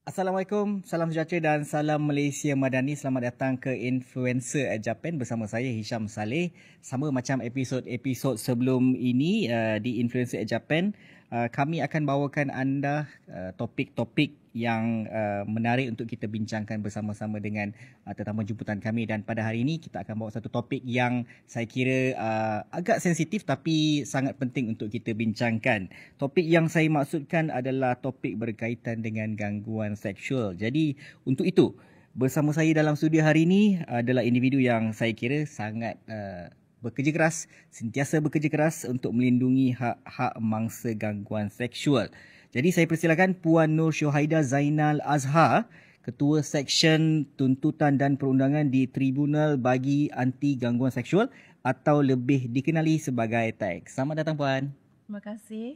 Assalamualaikum, salam sejahtera dan salam Malaysia Madani. Selamat datang ke Influencer at Japan bersama saya Hisham Saleh. Sama macam episod-episod sebelum ini di Influencer at Japan, kami akan bawakan anda topik-topik yang menarik untuk kita bincangkan bersama-sama dengan tetamu jemputan kami. Dan pada hari ini kita akan bawa satu topik yang saya kira agak sensitif tapi sangat penting untuk kita bincangkan. Topik yang saya maksudkan adalah topik berkaitan dengan gangguan seksual. Jadi untuk itu, bersama saya dalam studio hari ini adalah individu yang saya kira sangat bekerja keras, sentiasa bekerja keras untuk melindungi hak-hak mangsa gangguan seksual. Jadi saya persilakan Puan Nur Syohaida Zainal Azhar, Ketua Seksyen Tuntutan dan Perundangan di Tribunal Bagi Anti Gangguan Seksual atau lebih dikenali sebagai TAG. Selamat datang Puan. Terima kasih.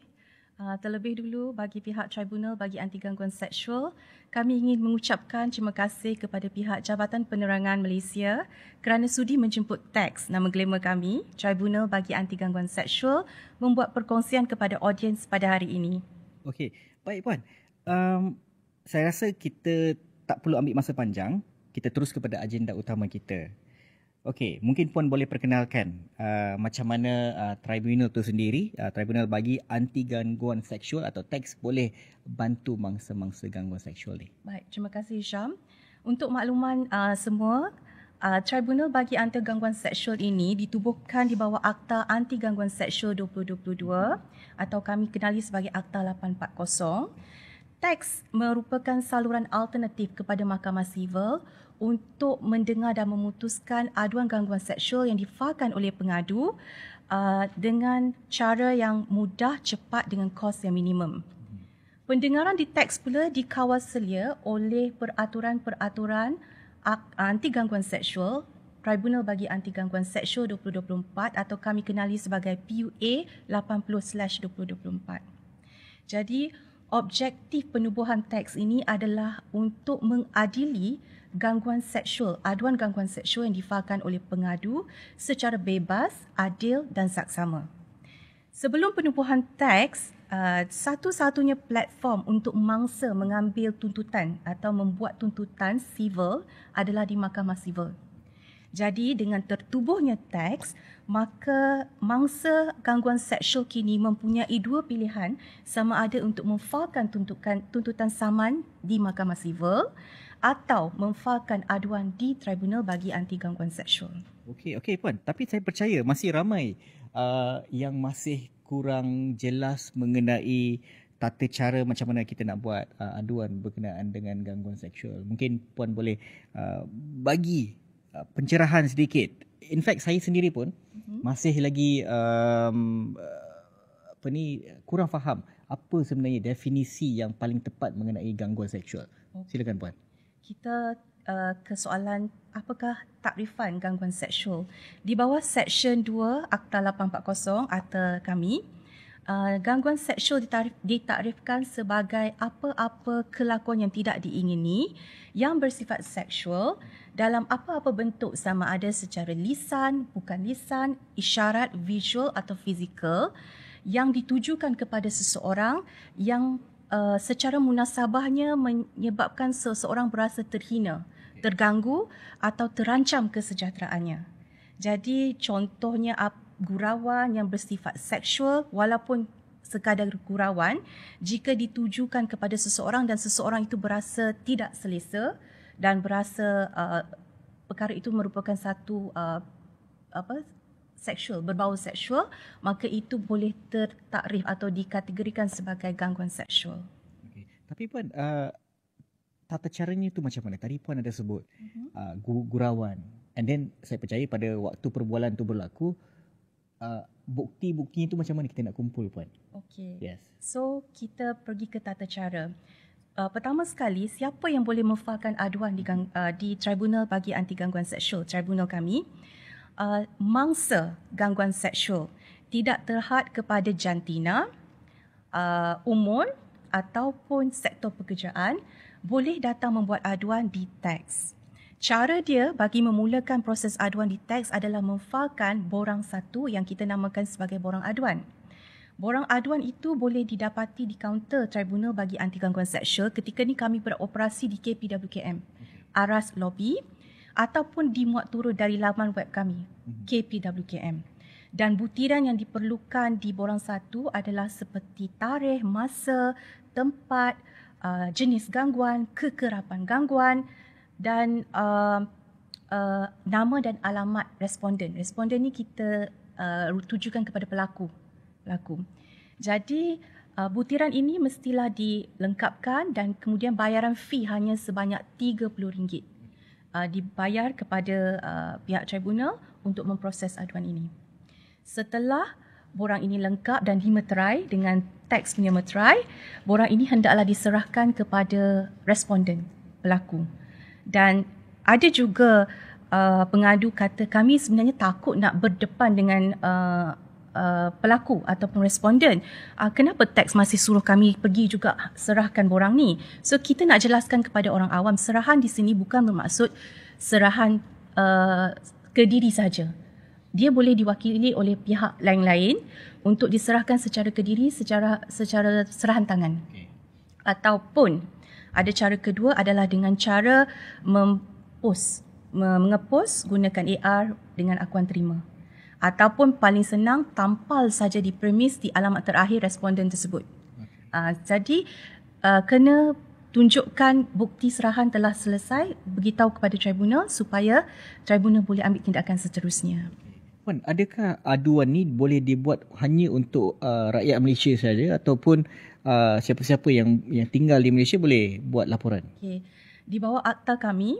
Terlebih dulu bagi pihak Tribunal Bagi Anti Gangguan Seksual, kami ingin mengucapkan terima kasih kepada pihak Jabatan Penerangan Malaysia kerana sudi menjemput TAG, nama glamour kami, Tribunal Bagi Anti Gangguan Seksual, membuat perkongsian kepada audiens pada hari ini. Okey, baik Puan. Saya rasa kita tak perlu ambil masa panjang, kita terus kepada agenda utama kita. Okey, mungkin Puan boleh perkenalkan macam mana tribunal itu sendiri, Tribunal Bagi Anti Gangguan Seksual atau TAG boleh bantu mangsa-mangsa gangguan seksual ni. Baik, terima kasih Syam. Untuk makluman semua, Tribunal Bagi Anti Gangguan Seksual ini ditubuhkan di bawah Akta Anti Gangguan Seksual 2022 atau kami kenali sebagai Akta 840. TAG merupakan saluran alternatif kepada Mahkamah Sivil untuk mendengar dan memutuskan aduan gangguan seksual yang difahamkan oleh pengadu dengan cara yang mudah, cepat dengan kos yang minimum. Pendengaran di TAG pula dikawal selia oleh peraturan-peraturan anti gangguan seksual, Tribunal Bagi Anti Gangguan Seksual 2024 atau kami kenali sebagai PUA 80/2024. Jadi, objektif penubuhan TAG ini adalah untuk mengadili gangguan seksual, aduan gangguan seksual yang difahamkan oleh pengadu secara bebas, adil dan saksama. Sebelum penubuhan TAG, satu-satunya platform untuk mangsa mengambil tuntutan atau membuat tuntutan sivil adalah di Mahkamah Sivil. Jadi dengan tertubuhnya TAG, maka mangsa gangguan seksual kini mempunyai dua pilihan, sama ada untuk memfailkan tuntutan saman di Mahkamah Sivil atau memfailkan aduan di Tribunal Bagi Anti Gangguan Seksual. Okey Puan, tapi saya percaya masih ramai yang masih kurang jelas mengenai tata cara macam mana kita nak buat aduan berkenaan dengan gangguan seksual. Mungkin Puan boleh bagi pencerahan sedikit. In fact, saya sendiri pun masih lagi kurang faham apa sebenarnya definisi yang paling tepat mengenai gangguan seksual. Silakan Puan. Kita ke soalan apakah takrifan gangguan seksual. Di bawah Seksyen 2 Akta 840 Akta kami, gangguan seksual ditakrifkan sebagai apa-apa kelakuan yang tidak diingini yang bersifat seksual dalam apa-apa bentuk, sama ada secara lisan, bukan lisan, isyarat, visual atau fizikal yang ditujukan kepada seseorang yang secara munasabahnya menyebabkan seseorang berasa terhina, terganggu atau terancam kesejahteraannya. Jadi contohnya gurauan yang bersifat seksual walaupun sekadar gurauan jika ditujukan kepada seseorang dan seseorang itu berasa tidak selesa dan berasa perkara itu merupakan satu seksual, berbau seksual, maka itu boleh tertakrif atau dikategorikan sebagai gangguan seksual. Okay. Tapi Puan, tata caranya itu macam mana? Tadi Puan ada sebut gurauan. And then saya percaya pada waktu perbualan itu berlaku, bukti-bukti itu macam mana kita nak kumpul Puan? Okey. Yes. So kita pergi ke tata cara. Pertama sekali, siapa yang boleh memfailkan aduan di Tribunal Bagi Anti Gangguan Seksual, tribunal kami? Mangsa gangguan seksual tidak terhad kepada jantina, umur ataupun sektor pekerjaan boleh datang membuat aduan di TAG. Cara dia bagi memulakan proses aduan di TAG adalah memfailkan borang satu yang kita namakan sebagai borang aduan. Borang aduan itu boleh didapati di kaunter Tribunal bagi Anti Gangguan Seksual. Ketika ni kami beroperasi di KPWKM, Aras Lobby, ataupun dimuat turun dari laman web kami, KPWKM. Dan butiran yang diperlukan di borang satu adalah seperti tarikh, masa, tempat, jenis gangguan, kekerapan gangguan dan nama dan alamat responden. Responden ni kita tujukan kepada pelaku. Jadi butiran ini mestilah dilengkapkan dan kemudian bayaran fee hanya sebanyak RM30 dibayar kepada pihak tribunal untuk memproses aduan ini. Setelah borang ini lengkap dan dimeterai dengan teks punya meterai, borang ini hendaklah diserahkan kepada responden, pelaku. Dan ada juga pengadu kata kami sebenarnya takut nak berdepan dengan pelaku ataupun responden. Kenapa teks masih suruh kami pergi juga serahkan borang ni? So kita nak jelaskan kepada orang awam, serahan di sini bukan bermaksud serahan ke diri saja. Dia boleh diwakili oleh pihak lain-lain untuk diserahkan secara ke diri, secara serahan tangan. Ataupun ada cara kedua adalah dengan cara mengepost gunakan AR dengan akuan terima. Ataupun paling senang, tampal saja di premis di alamat terakhir responden tersebut. Jadi kena tunjukkan bukti serahan telah selesai, beritahu kepada tribunal supaya tribunal boleh ambil tindakan seterusnya. Puan, adakah aduan ni boleh dibuat hanya untuk rakyat Malaysia saja ataupun siapa-siapa yang tinggal di Malaysia boleh buat laporan? Okay. Di bawah akta kami,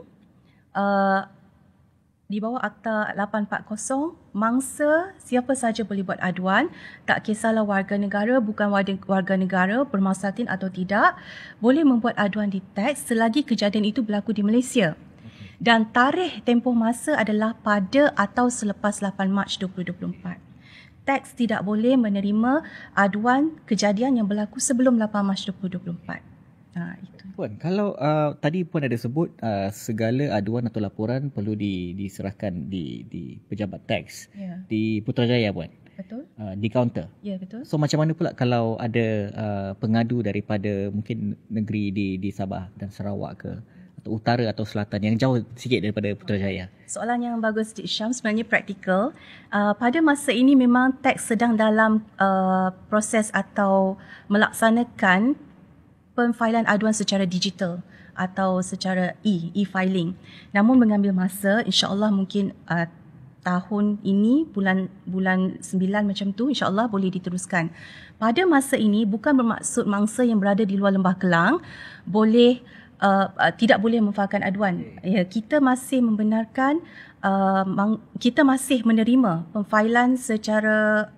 di bawah Akta 840, mangsa siapa saja boleh buat aduan, tak kisahlah warga negara, bukan warga negara, bermaslahatin atau tidak, boleh membuat aduan di teks selagi kejadian itu berlaku di Malaysia. Dan tarikh tempoh masa adalah pada atau selepas 8 Mac 2024. Teks tidak boleh menerima aduan kejadian yang berlaku sebelum 8 Mac 2024. Itu. Puan, kalau tadi Puan ada sebut segala aduan atau laporan perlu diserahkan di pejabat teks di Putrajaya, Puan. Betul. Di kaunter. Ya, betul. So macam mana pula kalau ada pengadu daripada mungkin negeri di Sabah dan Sarawak ke, atau utara atau selatan yang jauh sikit daripada Putrajaya? Soalan yang bagus, Cik Syam, sebenarnya praktikal. Pada masa ini memang teks sedang dalam proses atau melaksanakan penfailan aduan secara digital atau secara e-filing. Namun mengambil masa, insya-Allah mungkin tahun ini bulan 9 macam tu insya-Allah boleh diteruskan. Pada masa ini bukan bermaksud mangsa yang berada di luar Lembah Kelang boleh tidak boleh memfailkan aduan. Ya, kita masih membenarkan kita masih menerima penfailan secara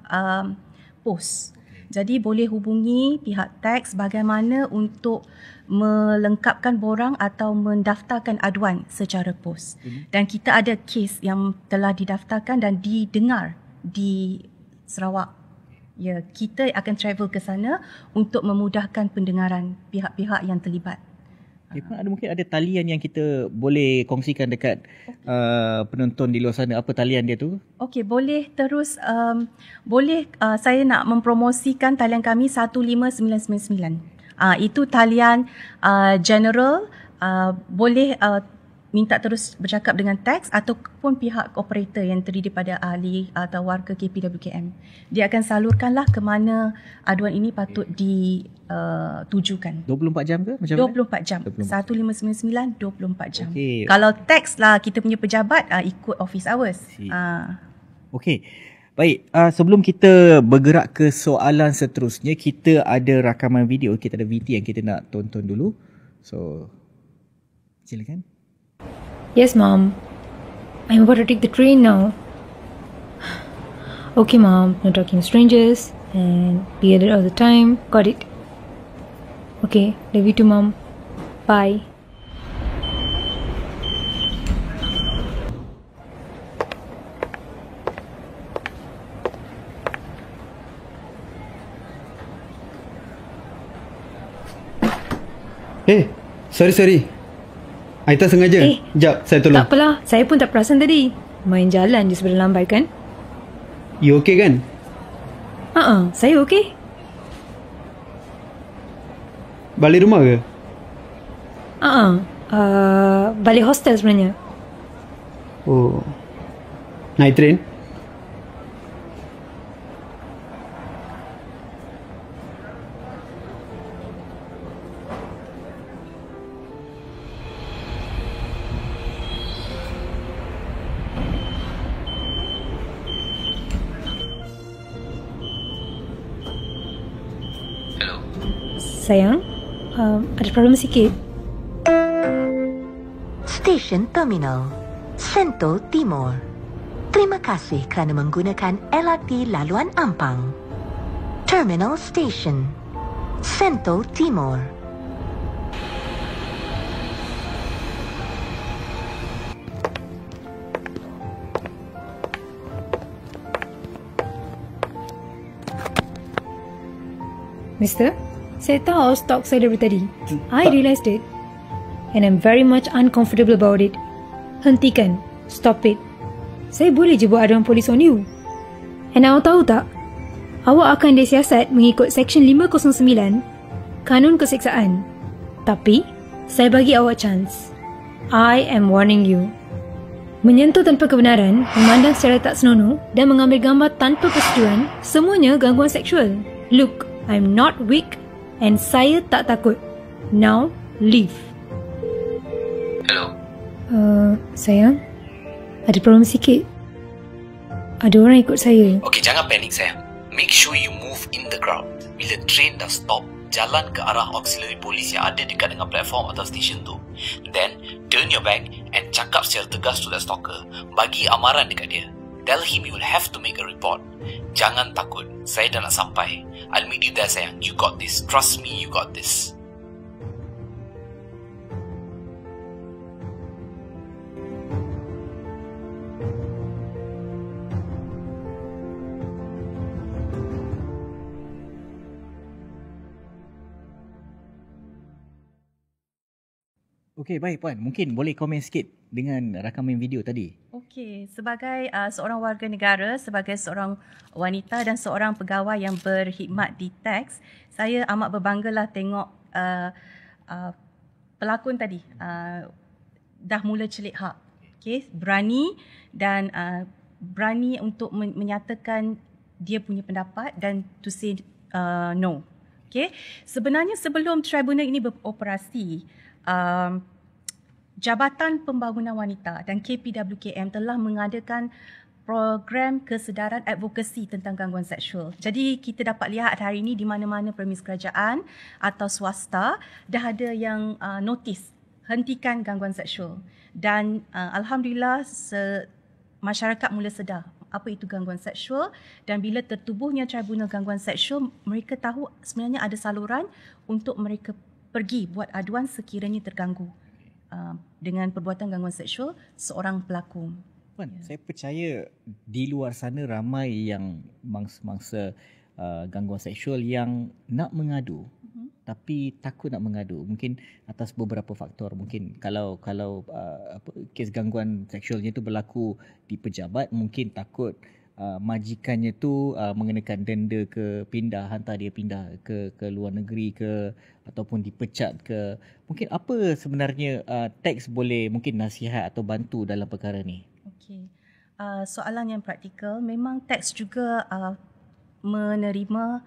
pos. Jadi boleh hubungi pihak teks bagaimana untuk melengkapkan borang atau mendaftarkan aduan secara pos. Dan kita ada kes yang telah didaftarkan dan didengar di Sarawak. Ya, kita akan travel ke sana untuk memudahkan pendengaran pihak-pihak yang terlibat. Ada mungkin ada talian yang kita boleh kongsikan dekat penonton di luar sana. Apa talian dia tu? Okey, boleh terus saya nak mempromosikan talian kami 15999. Itu talian general, boleh minta terus bercakap dengan teks ataupun pihak operator yang terdiri pada ahli atau warga KPWKM. Dia akan salurkanlah ke mana aduan ini patut ditujukan. 24 jam ke? Macam 24 jam. 1599 24 jam. Okay. Kalau teks lah kita punya pejabat ikut office hours. Okey. Baik, sebelum kita bergerak ke soalan seterusnya, kita ada rakaman video, kita ada VT yang kita nak tonton dulu. So, silakan. Yes, Mom. I'm about to take the train now. Okay, Mom. No talking to strangers and be alert all the time. Got it. Okay, love you too, Mom. Bye. Sorry. I tak sengaja. Sekejap, saya tolong. Tak apalah, saya pun tak perasan tadi. Main jalan je sebelum lambat kan? You okay kan? Saya okey. Balik rumah ke? Balik hostel sebenarnya. Oh. Naik train? Sayang, ada problem sikit. Stesen Terminal, Sentul Timur. Terima kasih kerana menggunakan LRT laluan Ampang. Terminal Station, Sentul Timur. Mister, saya tahu out of stock saya dari tadi. I realised it. And I'm very much uncomfortable about it. Hentikan. Stop it. Saya boleh je buat aduan polis on you. And awak tahu tak? Awak akan disiasat mengikut Seksyen 509 Kanun Keseksaan. Tapi, saya bagi awak chance. I am warning you. Menyentuh tanpa kebenaran, memandang secara tak senonoh dan mengambil gambar tanpa persetujuan, semuanya gangguan seksual. Look, I'm not weak and saya tak takut. Now, leave. Hello. Sayang, ada problem sikit. Ada orang ikut saya. Okay, jangan panik sayang. Make sure you move in the crowd. Bila train dah stop, jalan ke arah auxiliary police yang ada dekat dengan platform atau stesen tu. Then, turn your back and cakap secara tegas to that stalker. Bagi amaran dekat dia. Tell him you will have to make a report. Jangan takut. Saya dah nak sampai. I'll meet you there sayang. You got this. Trust me, you got this. Okey, baik Puan. Mungkin boleh komen sikit dengan rakaman video tadi. Okey, sebagai seorang warga negara, sebagai seorang wanita dan seorang pegawai yang berkhidmat di TAX, saya amat berbanggalah tengok pelakon tadi dah mula celik hak. Okey, berani dan berani untuk menyatakan dia punya pendapat dan to say no. Okey, sebenarnya sebelum tribunal ini beroperasi, Jabatan Pembangunan Wanita dan KPWKM telah mengadakan program kesedaran advokasi tentang gangguan seksual. Jadi kita dapat lihat hari ini di mana-mana premis kerajaan atau swasta dah ada yang notis hentikan gangguan seksual. Dan alhamdulillah masyarakat mula sedar apa itu gangguan seksual, dan bila tertubuhnya tribunal gangguan seksual, mereka tahu sebenarnya ada saluran untuk mereka pergi buat aduan sekiranya terganggu dengan perbuatan gangguan seksual seorang pelaku. Puan, saya percaya di luar sana ramai yang mangsa-mangsa gangguan seksual yang nak mengadu tapi takut nak mengadu. Mungkin atas beberapa faktor. Mungkin kalau kes gangguan seksualnya itu berlaku di pejabat, mungkin takut majikannya tu mengenakan denda ke, hantar dia pindah ke luar negeri ke, ataupun dipecat ke. Mungkin apa sebenarnya teks boleh mungkin nasihat atau bantu dalam perkara ni? Okey. Soalan yang praktikal, memang teks juga menerima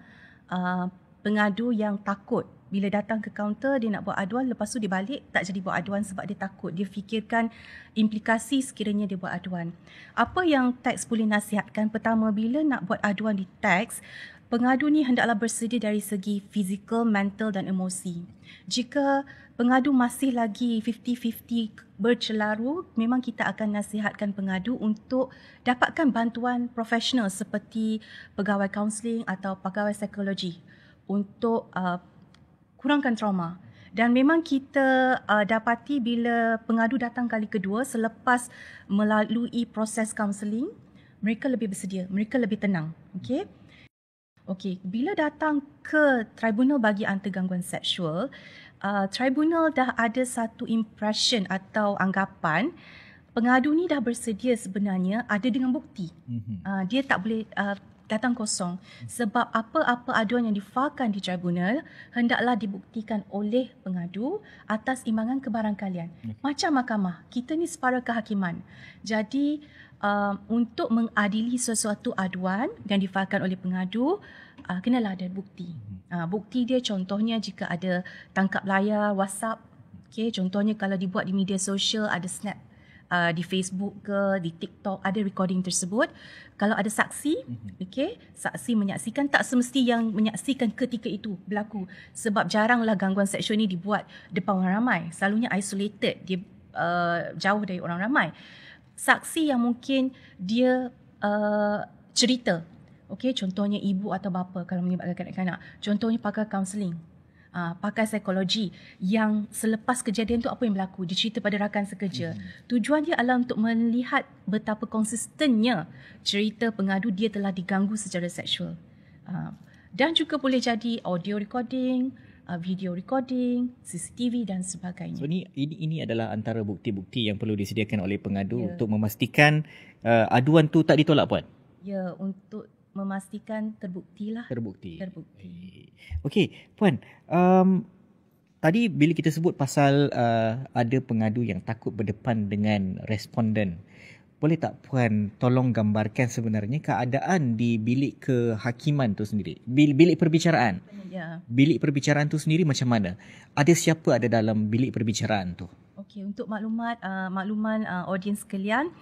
pengadu yang takut. Bila datang ke kaunter, dia nak buat aduan, lepas tu dia balik, tak jadi buat aduan sebab dia takut. Dia fikirkan implikasi sekiranya dia buat aduan. Apa yang teks boleh nasihatkan? Pertama, bila nak buat aduan di teks, pengadu ni hendaklah bersedia dari segi fizikal, mental dan emosi. Jika pengadu masih lagi 50-50 bercelaru, memang kita akan nasihatkan pengadu untuk dapatkan bantuan profesional seperti pegawai kaunseling atau pegawai psikologi untuk kurangkan trauma. Dan memang kita dapati bila pengadu datang kali kedua selepas melalui proses kaunseling, mereka lebih bersedia, mereka lebih tenang. Okey, bila datang ke tribunal bagi anti gangguan seksual, tribunal dah ada satu impression atau anggapan pengadu ni dah bersedia sebenarnya ada dengan bukti. Dia tak boleh datang kosong. Sebab apa-apa aduan yang difahamkan di tribunal hendaklah dibuktikan oleh pengadu atas imbangan kebarangkalian. Macam mahkamah, kita ni separa kehakiman. Jadi untuk mengadili sesuatu aduan yang difahamkan oleh pengadu, kenalah ada bukti. Bukti dia contohnya jika ada tangkap layar WhatsApp, contohnya kalau dibuat di media sosial, ada snap di Facebook ke, di TikTok, ada recording tersebut. Kalau ada saksi, saksi menyaksikan, tak semesti yang menyaksikan ketika itu berlaku. Sebab jaranglah gangguan seksual ni dibuat depan orang ramai. Selalunya isolated, dia jauh dari orang ramai. Saksi yang mungkin dia cerita, contohnya ibu atau bapa kalau melibatkan kanak-kanak. Contohnya pakar kaunseling, pakar psikologi yang selepas kejadian tu apa yang berlaku, dia cerita pada rakan sekerja. Tujuan dia adalah untuk melihat betapa konsistennya cerita pengadu dia telah diganggu secara seksual. Dan juga boleh jadi audio recording, video recording, CCTV dan sebagainya. So ini adalah antara bukti-bukti yang perlu disediakan oleh pengadu untuk memastikan aduan tu tak ditolak, Puan? Ya, untuk memastikan terbuktilah. Terbukti. Okey, Puan, tadi bila kita sebut pasal ada pengadu yang takut berdepan dengan responden, boleh tak Puan tolong gambarkan sebenarnya keadaan di bilik kehakiman tu sendiri, bilik perbicaraan? Ya. Bilik perbicaraan tu sendiri macam mana? Ada siapa ada dalam bilik perbicaraan tu? Okey, untuk makluman audiens sekalian,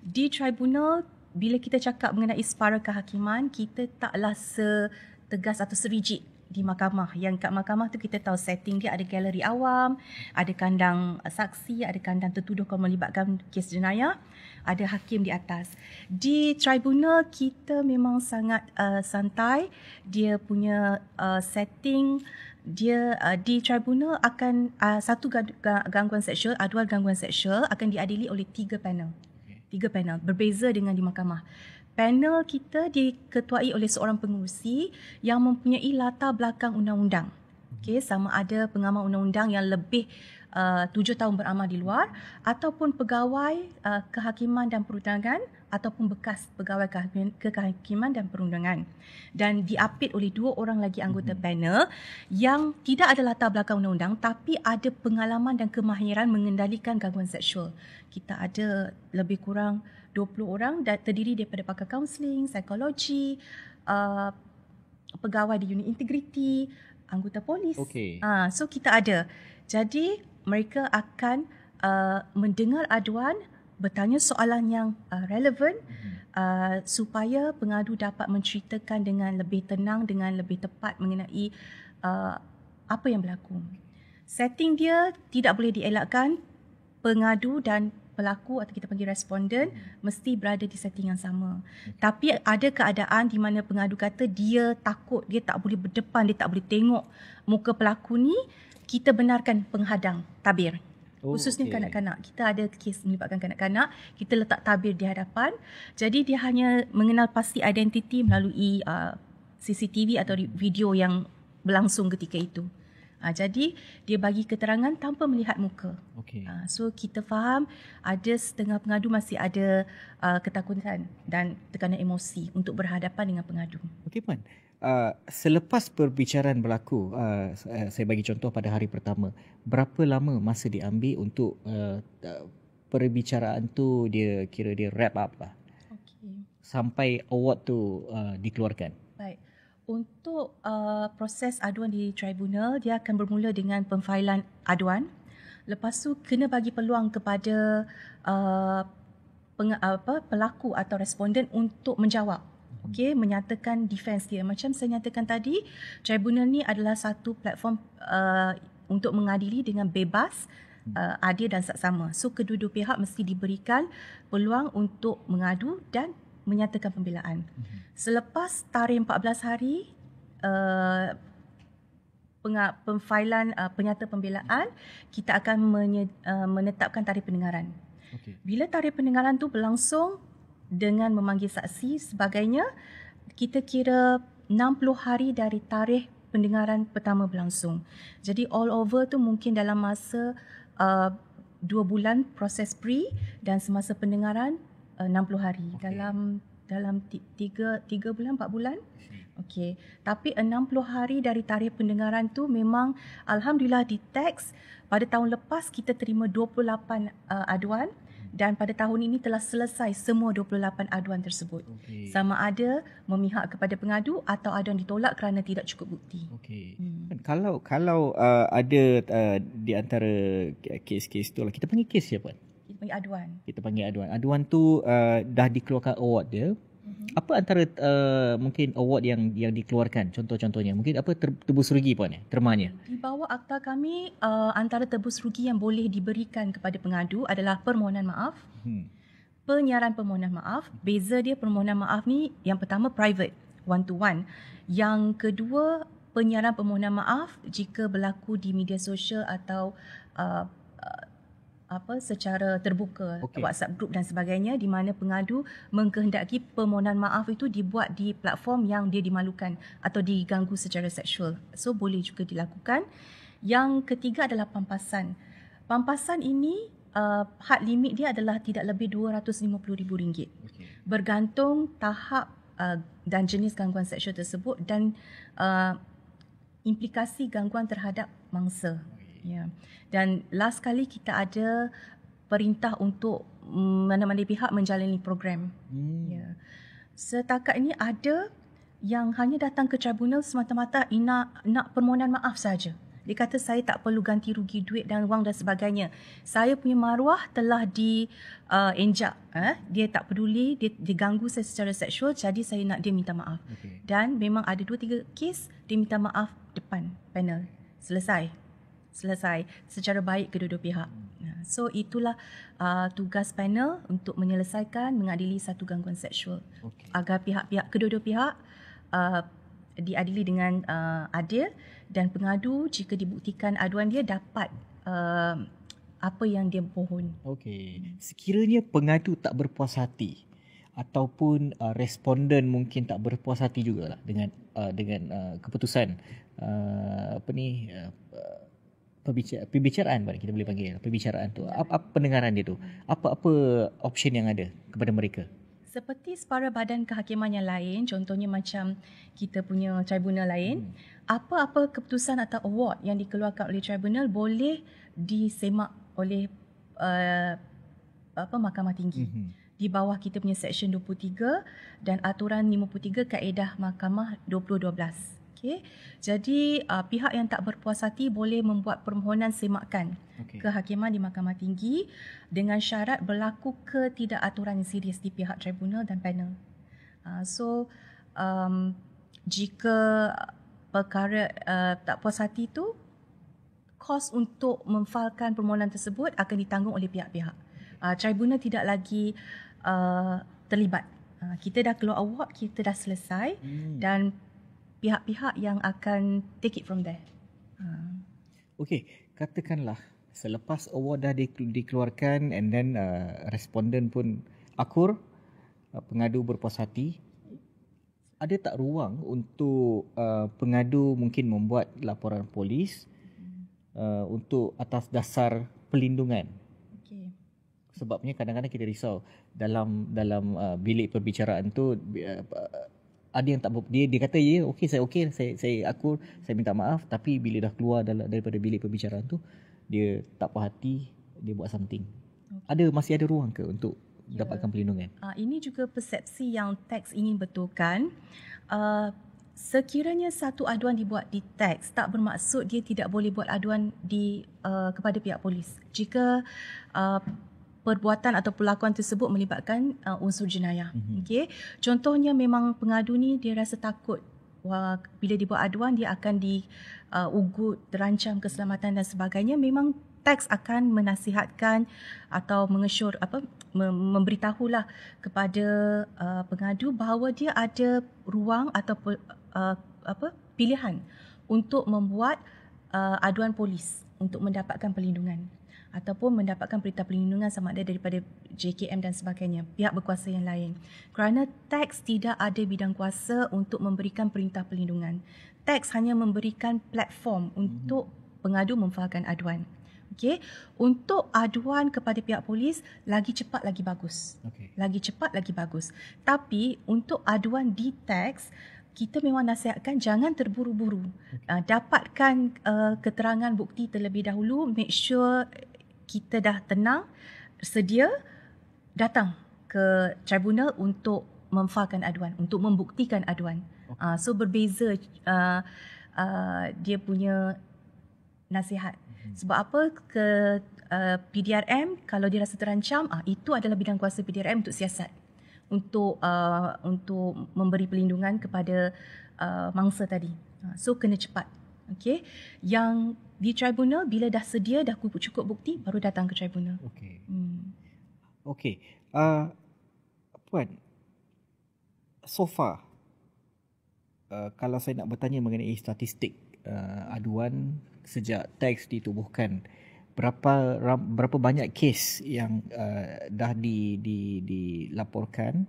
di tribunal bila kita cakap mengenai separa kehakiman, kita taklah setegas atau serigid di mahkamah. Yang kat mahkamah tu kita tahu setting dia ada galeri awam, ada kandang saksi, ada kandang tertuduh kalau melibatkan kes jenayah, ada hakim di atas. Di tribunal kita memang sangat santai. Dia punya setting, dia di tribunal akan satu gangguan seksual, aduan gangguan seksual akan diadili oleh 3 panel. 3 panel, berbeza dengan di mahkamah. Panel kita diketuai oleh seorang pengerusi yang mempunyai latar belakang undang-undang. Sama ada pengamal undang-undang yang lebih 7 tahun beramal di luar, ataupun pegawai kehakiman dan perundangan, ataupun bekas pegawai kehakiman dan perundangan. Dan diapit oleh 2 orang lagi anggota panel yang tidak ada latar belakang undang-undang tapi ada pengalaman dan kemahiran mengendalikan gangguan seksual. Kita ada lebih kurang 20 orang dan terdiri daripada pakar kaunseling, psikologi, pegawai di unit integriti, anggota polis. So kita ada. Jadi mereka akan mendengar aduan, bertanya soalan yang relevan supaya pengadu dapat menceritakan dengan lebih tenang, dengan lebih tepat mengenai apa yang berlaku. Setting dia tidak boleh dielakkan. Pengadu dan pelaku atau kita panggil responden mesti berada di setting yang sama. Tapi ada keadaan di mana pengadu kata dia takut, dia tak boleh berdepan, dia tak boleh tengok muka pelaku ni, kita benarkan penghadang, tabir. Khususnya kanak-kanak. Kita ada kes melibatkan kanak-kanak, kita letak tabir di hadapan. Jadi dia hanya mengenal pasti identiti melalui CCTV atau video yang berlangsung ketika itu. Jadi dia bagi keterangan tanpa melihat muka. So kita faham ada setengah pengadu masih ada ketakutan dan tekanan emosi untuk berhadapan dengan pengadu. Okey, Puan. Selepas perbicaraan berlaku, saya bagi contoh pada hari pertama, berapa lama masa diambil untuk perbicaraan tu dia wrap up lah? Sampai award tu dikeluarkan? Baik. Untuk proses aduan di tribunal, dia akan bermula dengan pemfailan aduan. Lepas tu kena bagi peluang kepada pelaku atau responden untuk menjawab. Menyatakan defense dia. Macam saya nyatakan tadi, tribunal ni adalah satu platform untuk mengadili dengan bebas, adil dan saksama. So kedua-dua pihak mesti diberikan peluang untuk mengadu dan menyatakan pembelaan. Selepas tarikh 14 hari pemfailan penyata pembelaan, kita akan menetapkan tarikh pendengaran. Bila tarikh pendengaran tu berlangsung dengan memanggil saksi sebagainya, kita kira 60 hari dari tarikh pendengaran pertama berlangsung. Jadi all over tu mungkin dalam masa 2 bulan proses pre dan semasa pendengaran 60 hari. Dalam dalam 3 bulan 4 bulan. Okey, tapi 60 hari dari tarikh pendengaran tu memang alhamdulillah di tax. Pada tahun lepas kita terima 28 aduan dan pada tahun ini telah selesai semua 28 aduan tersebut. Sama ada memihak kepada pengadu atau aduan ditolak kerana tidak cukup bukti. Okey. Kalau ada di antara kes-kes tu lah, kita panggil kes siapa? Kita panggil aduan. Kita panggil aduan. Aduan tu dah dikeluarkan award dia. Apa antara mungkin award yang dikeluarkan, contoh-contohnya? Mungkin apa tebus rugi puan termanya? Di bawah akta kami, antara tebus rugi yang boleh diberikan kepada pengadu adalah permohonan maaf, penyiaran permohonan maaf. Beza dia permohonan maaf ni yang pertama private, one to one. Yang kedua penyiaran permohonan maaf jika berlaku di media sosial atau secara terbuka, WhatsApp group dan sebagainya, di mana pengadu mengkehendaki permohonan maaf itu dibuat di platform yang dia dimalukan atau diganggu secara seksual. So boleh juga dilakukan. Yang ketiga adalah pampasan. Pampasan ini had limit dia adalah tidak lebih RM250,000. Bergantung tahap dan jenis gangguan seksual tersebut dan implikasi gangguan terhadap mangsa. Ya. Dan last kali kita ada perintah untuk mana-mana pihak menjalani program. Ya. Setakat ini ada yang hanya datang ke tribunal semata-mata nak permohonan maaf saja. Dia kata saya tak perlu ganti rugi duit dan wang dan sebagainya. Saya punya maruah telah diinjak. Dia tak peduli, dia diganggu saya secara seksual, jadi saya nak dia minta maaf. Dan memang ada 2-3 kes dia minta maaf depan panel. Selesai secara baik kedua-dua pihak. So itulah tugas panel untuk menyelesaikan, mengadili satu gangguan seksual agar pihak-pihak kedua-dua pihak diadili dengan adil dan pengadu jika dibuktikan aduan dia dapat apa yang dia mohon. Okey. Sekiranya pengadu tak berpuas hati ataupun responden mungkin tak berpuas hati jugalah dengan keputusan perbicaraan, kita boleh panggil perbicaraan tu. Apa pendengaran dia tu? Apa option yang ada kepada mereka? Seperti separa badan kehakiman yang lain, contohnya macam kita punya tribunal lain, apa-apa keputusan atau award yang dikeluarkan oleh tribunal boleh disemak oleh Mahkamah Tinggi. Di bawah kita punya Seksyen 23 dan Aturan 53 Kaedah Mahkamah 2012. Okay. Jadi pihak yang tak berpuas hati boleh membuat permohonan semakan kehakiman di Mahkamah Tinggi dengan syarat berlaku ketidakaturan yang serius di pihak tribunal dan panel. Jika perkara tak puas hati itu, kos untuk memfailkan permohonan tersebut akan ditanggung oleh pihak-pihak. Tribunal tidak lagi terlibat. Kita dah keluar award, kita dah selesai dan pihak-pihak yang akan take it from there. Okey, katakanlah selepas award dah dikeluarkan and then responden pun akur, pengadu berpuas hati, ada tak ruang untuk pengadu mungkin membuat laporan polis untuk atas dasar pelindungan? Sebabnya kadang-kadang kita risau dalam bilik perbicaraan tu ada yang tak dia kata saya akur, saya minta maaf, tapi bila dah keluar daripada bilik perbicaraan tu dia tak puas hati, dia buat something. Masih ada ruang ke untuk dapatkan perlindungan? Ini juga persepsi yang tax ingin betulkan. Sekiranya satu aduan dibuat di tax, tak bermaksud dia tidak boleh buat aduan kepada pihak polis jika perbuatan atau perlakuan tersebut melibatkan unsur jenayah. Okay. Contohnya memang pengadu ni dia rasa takut bila dibuat aduan dia akan diugut, terancam keselamatan dan sebagainya. Memang tax akan menasihatkan atau memberitahulah kepada pengadu bahawa dia ada ruang atau pilihan untuk membuat aduan polis untuk mendapatkan perlindungan ataupun mendapatkan perintah perlindungan sama ada daripada JKM dan sebagainya, pihak berkuasa yang lain. Kerana tax tidak ada bidang kuasa untuk memberikan perintah perlindungan. Tax hanya memberikan platform untuk pengadu memfailkan aduan. Okey, untuk aduan kepada pihak polis, lagi cepat lagi bagus. Okey. Lagi cepat lagi bagus. Tapi untuk aduan di teks, kita memang nasihatkan jangan terburu-buru. Dapatkan keterangan bukti terlebih dahulu, make sure kita dah tenang, sedia datang ke tribunal untuk memfailkan aduan, untuk membuktikan aduan. So berbeza dia punya nasihat. Sebab apa? PDRM kalau dia rasa terancam, itu adalah bidang kuasa PDRM untuk siasat, untuk memberi perlindungan kepada mangsa tadi. So kena cepat. Okey. Yang di tribunal bila dah sedia, dah cukup bukti, baru datang ke tribunal. Okey. Okey. Puan, so far kalau saya nak bertanya mengenai statistik aduan sejak teks ditubuhkan, berapa banyak kes yang dah dilaporkan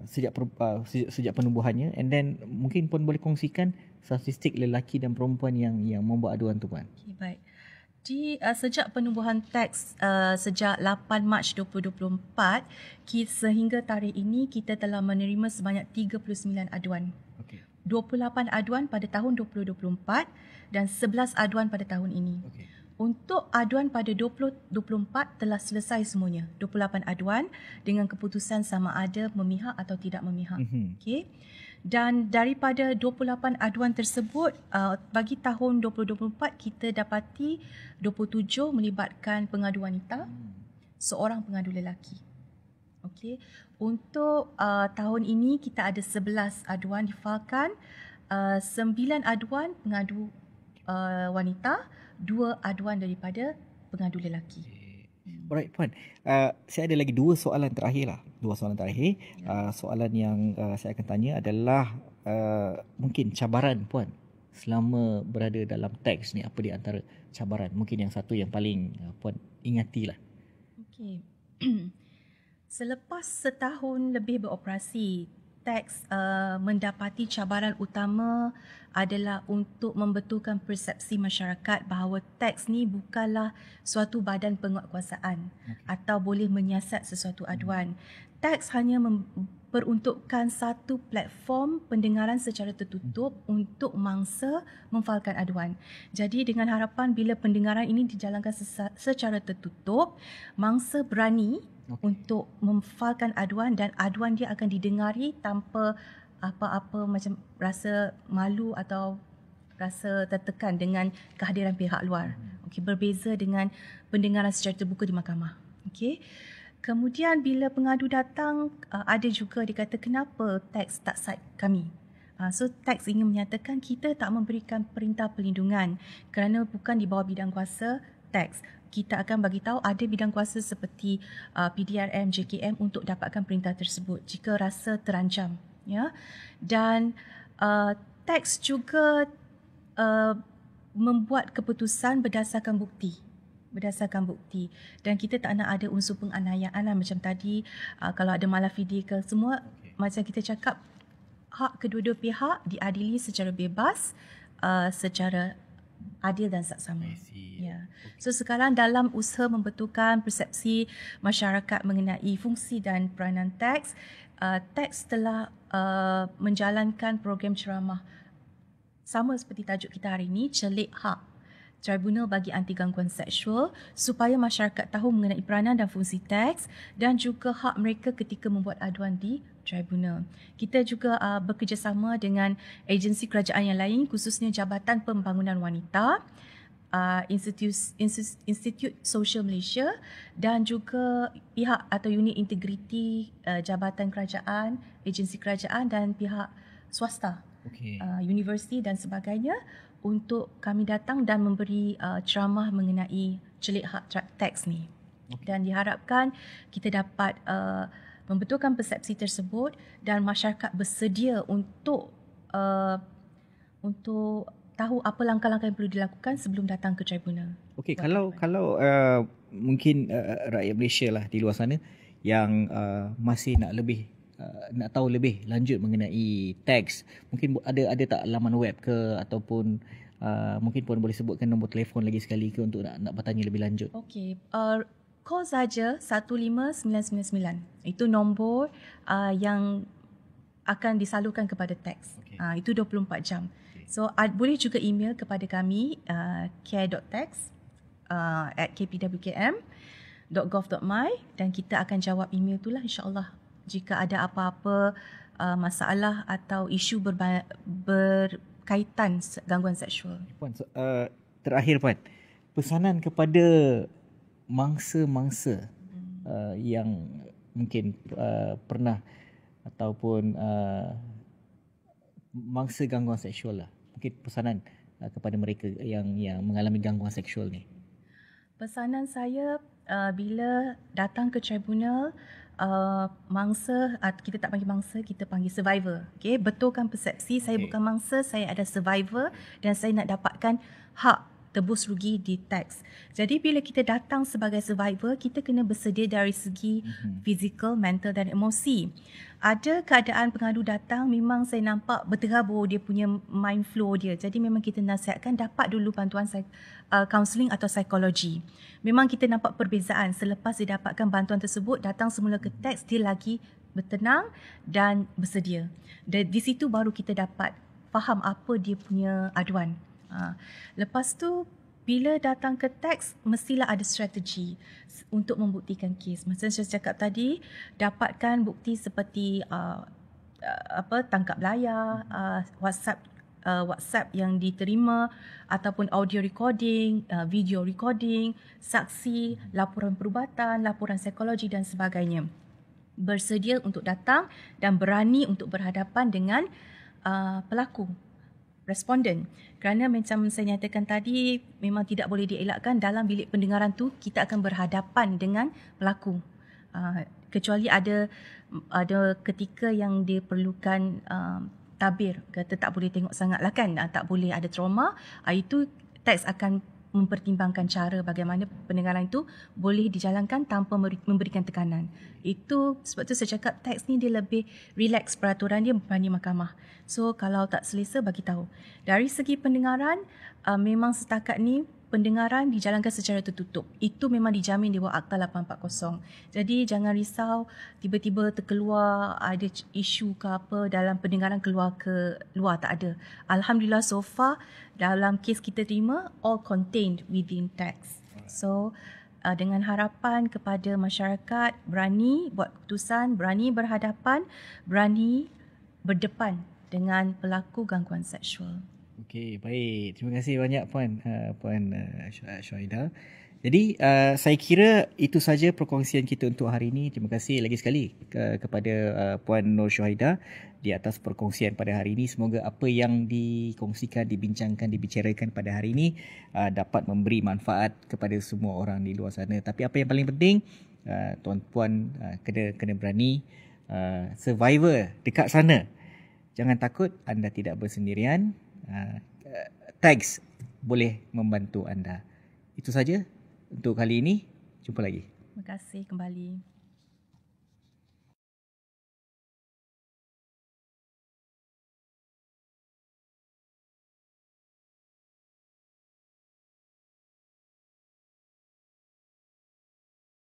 sejak penubuhannya, and then mungkin pun boleh kongsikan statistik lelaki dan perempuan yang membuat aduan tu, Puan. Okay, baik. Sejak penubuhan teks sejak 8 Mac 2024 sehingga tarikh ini kita telah menerima sebanyak 39 aduan. Okey. 28 aduan pada tahun 2024 dan 11 aduan pada tahun ini. Okey. Untuk aduan pada 2024 telah selesai semuanya. 28 aduan dengan keputusan sama ada memihak atau tidak memihak. Okey. Dan daripada 28 aduan tersebut, bagi tahun 2024 kita dapati 27 melibatkan pengadu wanita, seorang pengadu lelaki. Okey. Untuk tahun ini kita ada 11 aduan difailkan, 9 aduan pengadu wanita, 2 aduan daripada pengadu lelaki. Alright, Puan. Saya ada lagi dua soalan terakhir. Soalan yang saya akan tanya adalah mungkin cabaran Puan selama berada dalam teks ni. Apa di antara cabaran? Mungkin yang satu yang paling Puan ingatilah. Okey. Selepas setahun lebih beroperasi, teks mendapati cabaran utama adalah untuk membetulkan persepsi masyarakat bahawa teks ni bukanlah suatu badan penguatkuasaan atau boleh menyiasat sesuatu aduan. Teks hanya memperuntukkan satu platform pendengaran secara tertutup untuk mangsa memfailkan aduan. Jadi dengan harapan bila pendengaran ini dijalankan secara tertutup, mangsa berani untuk memfailkan aduan dan aduan dia akan didengari tanpa apa-apa macam rasa malu atau rasa tertekan dengan kehadiran pihak luar. Okey, berbeza dengan pendengaran secara terbuka di mahkamah. Okey. Kemudian bila pengadu datang, ada juga dikata kenapa teks tak side kami. So teks ingin menyatakan kita tak memberikan perintah perlindungan kerana bukan di bawah bidang kuasa teks. Kita akan bagi tahu ada bidang kuasa seperti PDRM, JKM untuk dapatkan perintah tersebut jika rasa terancam, ya. Dan teks juga membuat keputusan berdasarkan bukti. Dan kita tak nak ada unsur penganiayaan macam tadi, kalau ada malafide ke semua. Macam kita cakap, hak kedua-dua pihak diadili secara bebas, secara adil dan saksama. Ya. So sekarang dalam usaha membetulkan persepsi masyarakat mengenai fungsi dan peranan teks, teks telah menjalankan program ceramah sama seperti tajuk kita hari ini, Celik Hak, Tribunal bagi Anti Gangguan Seksual, supaya masyarakat tahu mengenai peranan dan fungsi teks dan juga hak mereka ketika membuat aduan di tribunal. Kita juga bekerjasama dengan agensi kerajaan yang lain, khususnya Jabatan Pembangunan Wanita, Institut Sosial Malaysia dan juga pihak atau unit integriti Jabatan Kerajaan, agensi kerajaan dan pihak swasta, universiti dan sebagainya, untuk kami datang dan memberi ceramah mengenai celik hak teks ni. Dan diharapkan kita dapat membetulkan persepsi tersebut dan masyarakat bersedia untuk tahu apa langkah-langkah yang perlu dilakukan sebelum datang ke tribunal. Okey, kalau mungkin rakyat Malaysia lah di luar sana yang masih nak tahu lebih lanjut mengenai teks, mungkin ada tak laman web ke ataupun Mungkin Puan boleh sebutkan nombor telefon lagi sekali ke untuk nak bertanya lebih lanjut. Okey, call saja 15999. Itu nombor yang akan disalurkan kepada teks. Itu 24 jam. So boleh juga email kepada kami care.text@kpwkm.gov.my dan kita akan jawab email itulah insya-Allah jika ada apa-apa masalah atau isu berkaitan gangguan seksual. Puan, terakhir Puan, pesanan kepada mangsa-mangsa yang mungkin pernah ataupun mangsa gangguan seksual lah. Mungkin pesanan kepada mereka yang mengalami gangguan seksual ni. Pesanan saya bila datang ke tribunal, mangsa, kita tak panggil mangsa, kita panggil survivor. Okay? Betulkan persepsi, saya bukan mangsa, saya ada survivor dan saya nak dapatkan hak tebus rugi di teks. Jadi bila kita datang sebagai survivor, kita kena bersedia dari segi fizikal, mental dan emosi. Ada keadaan pengadu datang, memang saya nampak berterabur dia punya mind flow dia. Jadi memang kita nasihatkan dapat dulu bantuan kaunseling atau psikologi. Memang kita nampak perbezaan selepas dia dapatkan bantuan tersebut, datang semula ke teks, dia lagi bertenang dan bersedia. Dan di situ baru kita dapat faham apa dia punya aduan. Lepas tu bila datang ke teks mestilah ada strategi untuk membuktikan kes. Macam saya cakap tadi, dapatkan bukti seperti tangkap layar, WhatsApp yang diterima ataupun audio recording, video recording, saksi, laporan perubatan, laporan psikologi dan sebagainya. Bersedia untuk datang dan berani untuk berhadapan dengan pelaku, responden. Kerana macam saya nyatakan tadi, memang tidak boleh dielakkan dalam bilik pendengaran tu kita akan berhadapan dengan pelaku. Kecuali ada ketika yang dia perlukan tabir, kata tak boleh tengok sangat lah kan, tak boleh ada trauma, itu teks akan mempertimbangkan cara bagaimana pendengaran itu boleh dijalankan tanpa memberikan tekanan. Itu sebab tu saya cakap teks ni dia lebih relax peraturan dia berbanding mahkamah. So kalau tak selesa bagi tahu. Dari segi pendengaran, memang setakat ni pendengaran dijalankan secara tertutup. Itu memang dijamin di bawah Akta 840. Jadi jangan risau tiba-tiba terkeluar ada isu ke apa dalam pendengaran keluar ke luar, tak ada. Alhamdulillah so far dalam kes kita terima all contained within text. So dengan harapan kepada masyarakat berani buat keputusan, berani berhadapan, berani berdepan dengan pelaku gangguan seksual. Okey, baik. Terima kasih banyak Puan Syahidah. Jadi saya kira itu saja perkongsian kita untuk hari ini. Terima kasih lagi sekali kepada Puan Nur Syahidah di atas perkongsian pada hari ini. Semoga apa yang dikongsikan, dibincangkan, dibicarakan pada hari ini dapat memberi manfaat kepada semua orang di luar sana. Tapi apa yang paling penting, tuan-puan kena berani, survivor dekat sana. Jangan takut, anda tidak bersendirian. Tags boleh membantu anda. Itu saja untuk kali ini. Jumpa lagi. Terima kasih kembali.